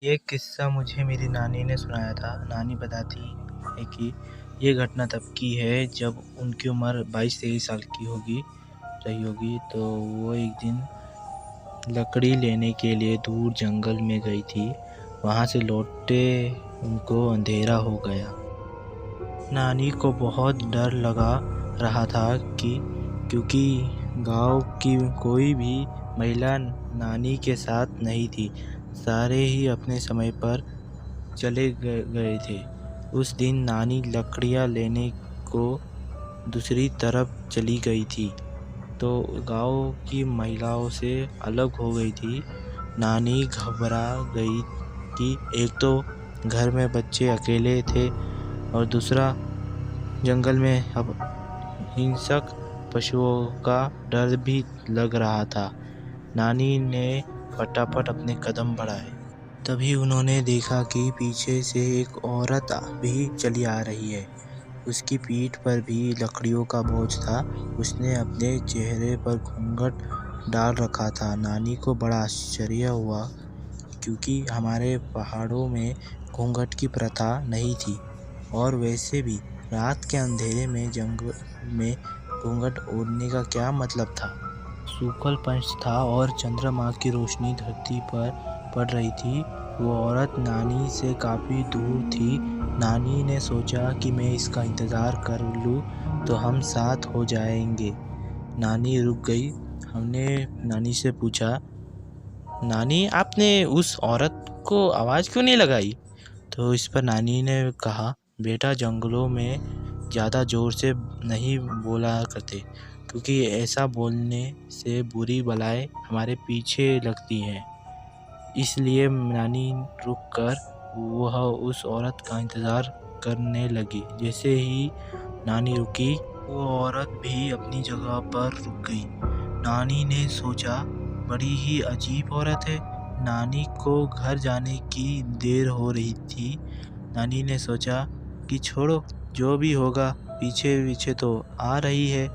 ये किस्सा मुझे मेरी नानी ने सुनाया था। नानी बताती है कि ये घटना तब की है जब उनकी उम्र 22-23 साल की रही होगी। तो वो एक दिन लकड़ी लेने के लिए दूर जंगल में गई थी। वहाँ से लौटे उनको अंधेरा हो गया। नानी को बहुत डर लगा रहा था क्योंकि गांव की कोई भी महिला नानी के साथ नहीं थी। सारे ही अपने समय पर चले गए थे। उस दिन नानी लकड़ियाँ लेने को दूसरी तरफ चली गई थी तो गांव की महिलाओं से अलग हो गई थी। नानी घबरा गई कि एक तो घर में बच्चे अकेले थे और दूसरा जंगल में अब हिंसक पशुओं का डर भी लग रहा था। नानी ने फटाफट अपने कदम बढ़ाए। तभी उन्होंने देखा कि पीछे से एक औरत भी चली आ रही है। उसकी पीठ पर भी लकड़ियों का बोझ था। उसने अपने चेहरे पर घूंघट डाल रखा था। नानी को बड़ा आश्चर्य हुआ क्योंकि हमारे पहाड़ों में घूंघट की प्रथा नहीं थी और वैसे भी रात के अंधेरे में जंगल में घूंघट ओढ़ने का क्या मतलब था। शुक्ल पंच था और चंद्रमा की रोशनी धरती पर पड़ रही थी। वो औरत नानी से काफ़ी दूर थी। नानी ने सोचा कि मैं इसका इंतज़ार कर लूँ तो हम साथ हो जाएंगे। नानी रुक गई। हमने नानी से पूछा, नानी आपने उस औरत को आवाज़ क्यों नहीं लगाई? तो इस पर नानी ने कहा, बेटा जंगलों में ज़्यादा ज़ोर से नहीं बोला करते क्योंकि ऐसा बोलने से बुरी बलाएं हमारे पीछे लगती हैं। इसलिए नानी रुककर वह उस औरत का इंतज़ार करने लगी। जैसे ही नानी रुकी वो औरत भी अपनी जगह पर रुक गई। नानी ने सोचा, बड़ी ही अजीब औरत है। नानी को घर जाने की देर हो रही थी। नानी ने सोचा कि छोड़ो, जो भी होगा, पीछे पीछे तो आ रही है,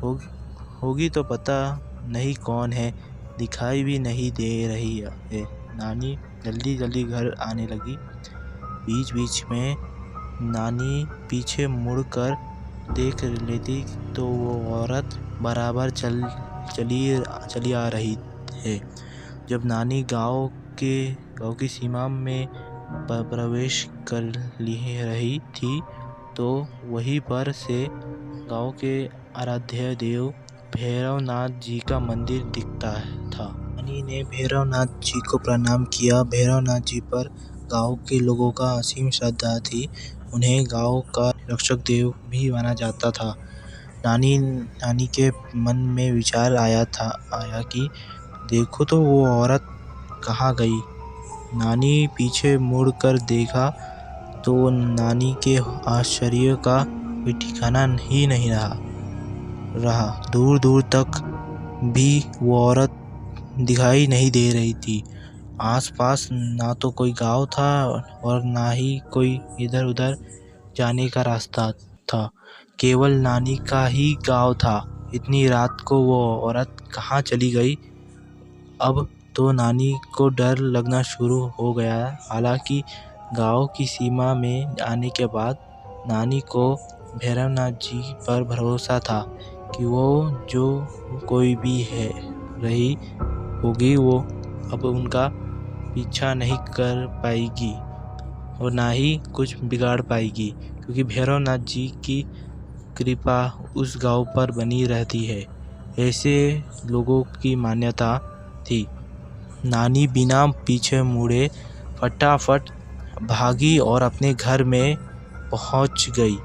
होगी तो पता नहीं कौन है, दिखाई भी नहीं दे रही है। नानी जल्दी जल्दी घर आने लगी। बीच बीच में नानी पीछे मुड़कर देख लेती तो वो औरत बराबर चली आ रही है। जब नानी गांव की सीमा में प्रवेश कर रही थी तो वहीं पर से गांव के आराध्य देव भैरवनाथ जी का मंदिर दिखता था। नानी ने भैरवनाथ जी को प्रणाम किया। भैरवनाथ जी पर गांव के लोगों का असीम श्रद्धा थी। उन्हें गांव का रक्षक देव भी माना जाता था। नानी के मन में विचार आया कि देखो तो वो औरत कहाँ गई। नानी पीछे मुड़कर देखा तो नानी के आश्चर्य का कोई ठिकाना ही नहीं रहा। दूर दूर तक भी वो औरत दिखाई नहीं दे रही थी। आसपास ना तो कोई गांव था और ना ही कोई इधर उधर जाने का रास्ता था। केवल नानी का ही गांव था। इतनी रात को वो औरत कहाँ चली गई? अब तो नानी को डर लगना शुरू हो गया। हालांकि गांव की सीमा में आने के बाद नानी को भैरवनाथ जी पर भरोसा था कि वो जो कोई भी रही होगी वो अब उनका पीछा नहीं कर पाएगी और ना ही कुछ बिगाड़ पाएगी क्योंकि भैरवनाथ जी की कृपा उस गांव पर बनी रहती है। ऐसे लोगों की मान्यता थी। नानी बिना पीछे मुड़े फटाफट भागी और अपने घर में पहुंच गई।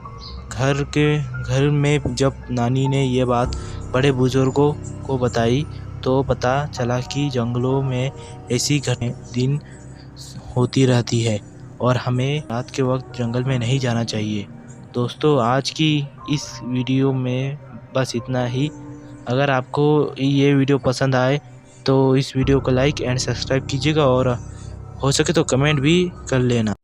घर में जब नानी ने ये बात बड़े बुजुर्गों को बताई तो पता चला कि जंगलों में ऐसी घटनाएं दिन होती रहती है और हमें रात के वक्त जंगल में नहीं जाना चाहिए। दोस्तों, आज की इस वीडियो में बस इतना ही। अगर आपको ये वीडियो पसंद आए तो इस वीडियो को लाइक एंड सब्सक्राइब कीजिएगा और हो सके तो कमेंट भी कर लेना।